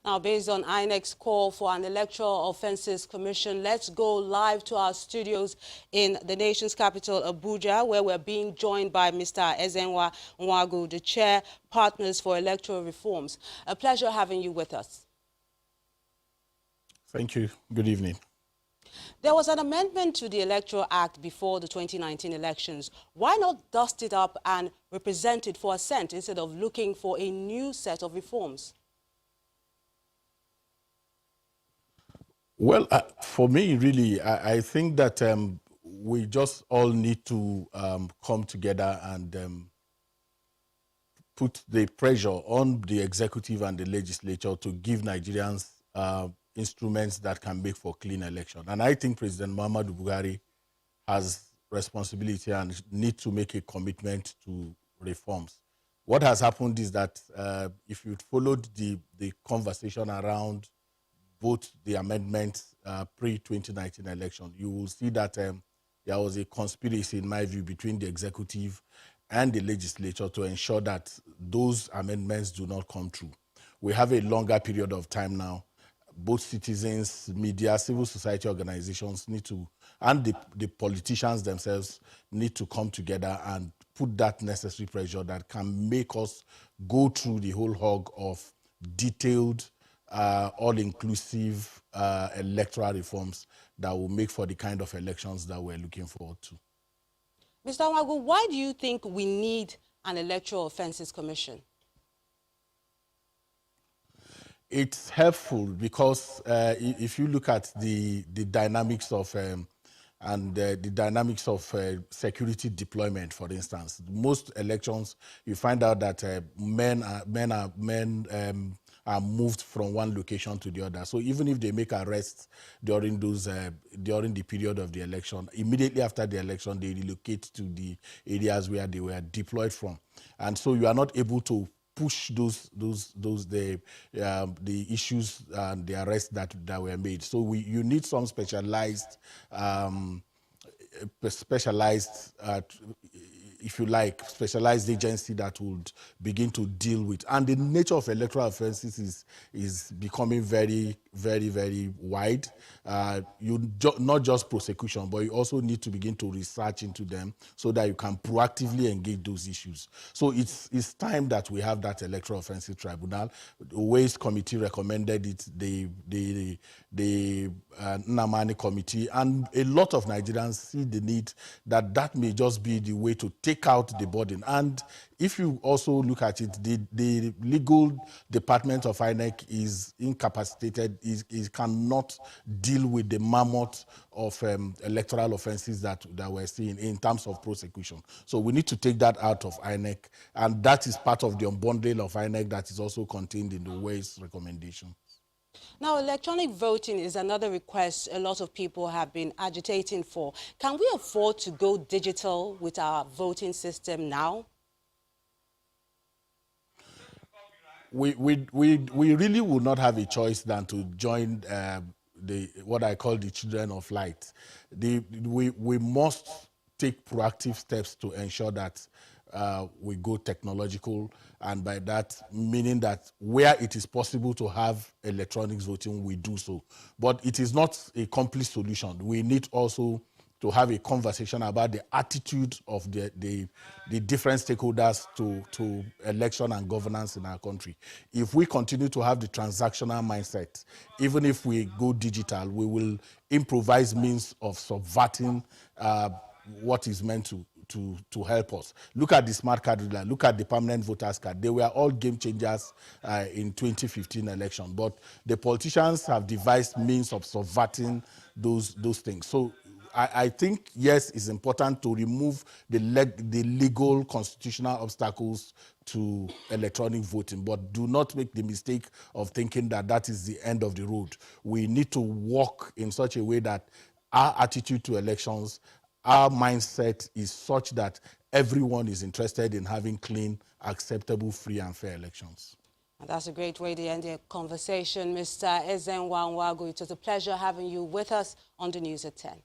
Now, based on INEC's call for an Electoral Offences Commission, let's go live to our studios in the nation's capital, Abuja, where we're being joined by Mr. Ezenwa Nwagu, the Chair, Partners for Electoral Reforms. A pleasure having you with us. Thank you. Good evening. There was an amendment to the Electoral Act before the 2019 elections. Why not dust it up and represent it for assent instead of looking for a new set of reforms? Well, for me, really, I think that we just all need to come together and put the pressure on the executive and the legislature to give Nigerians instruments that can make for clean election. And I think President Muhammadu Buhari has responsibility and need to make a commitment to reforms. What has happened is that if you followed the conversation around both the amendments pre-2019 election, you will see that there was a conspiracy, in my view, between the executive and the legislature to ensure that those amendments do not come true. We have a longer period of time now. Both citizens, media, civil society organizations need to, and the politicians themselves need to come together and put that necessary pressure that can make us go through the whole hog of detailed, all-inclusive electoral reforms that will make for the kind of elections that we're looking forward to. Mr. Nwagu, why do you think we need an Electoral Offences Commission? It's helpful because if you look at the dynamics of the dynamics of security deployment, for instance, most elections you find out that men are moved from one location to the other. So even if they make arrests during those during the period of the election, immediately after the election they relocate to the areas where they were deployed from, and so you are not able to push the issues and the arrests that were made. So you need some specialized if you like, specialized agency that would begin to deal with. And the nature of electoral offences is becoming very, very, very wide. Not just prosecution, but you also need to begin to research into them so that you can proactively engage those issues. So it's time that we have that electoral offences tribunal. The Ways Committee recommended it, the Nnamani Committee, and a lot of Nigerians see the need that may just be the way to take out the burden. And if you also look at it, the legal department of INEC is incapacitated, is cannot deal with the mammoth of electoral offences that we're seeing in terms of prosecution. So we need to take that out of INEC, and that is part of the unbundling of INEC that is also contained in the Ways recommendation. Now, electronic voting is another request a lot of people have been agitating for. Can we afford to go digital with our voting system now? We really would not have a choice than to join what I call the children of light. We must take proactive steps to ensure that we go technological, and by that meaning that where it is possible to have electronic voting, we do so. But it is not a complete solution. We need also to have a conversation about the attitude of the different stakeholders to election and governance in our country. If we continue to have the transactional mindset, even if we go digital, we will improvise means of subverting what is meant to help us. Look at the smart card reader, look at the permanent voters card. They were all game changers in 2015 election, but the politicians have devised means of subverting those things. So I think, yes, it's important to remove the legal constitutional obstacles to electronic voting, but do not make the mistake of thinking that that is the end of the road. We need to work in such a way that our attitude to elections, our mindset is such that everyone is interested in having clean, acceptable, free and fair elections. And that's a great way to end the conversation. Mr. Ezenwa Nwagu, it was a pleasure having you with us on the News at 10.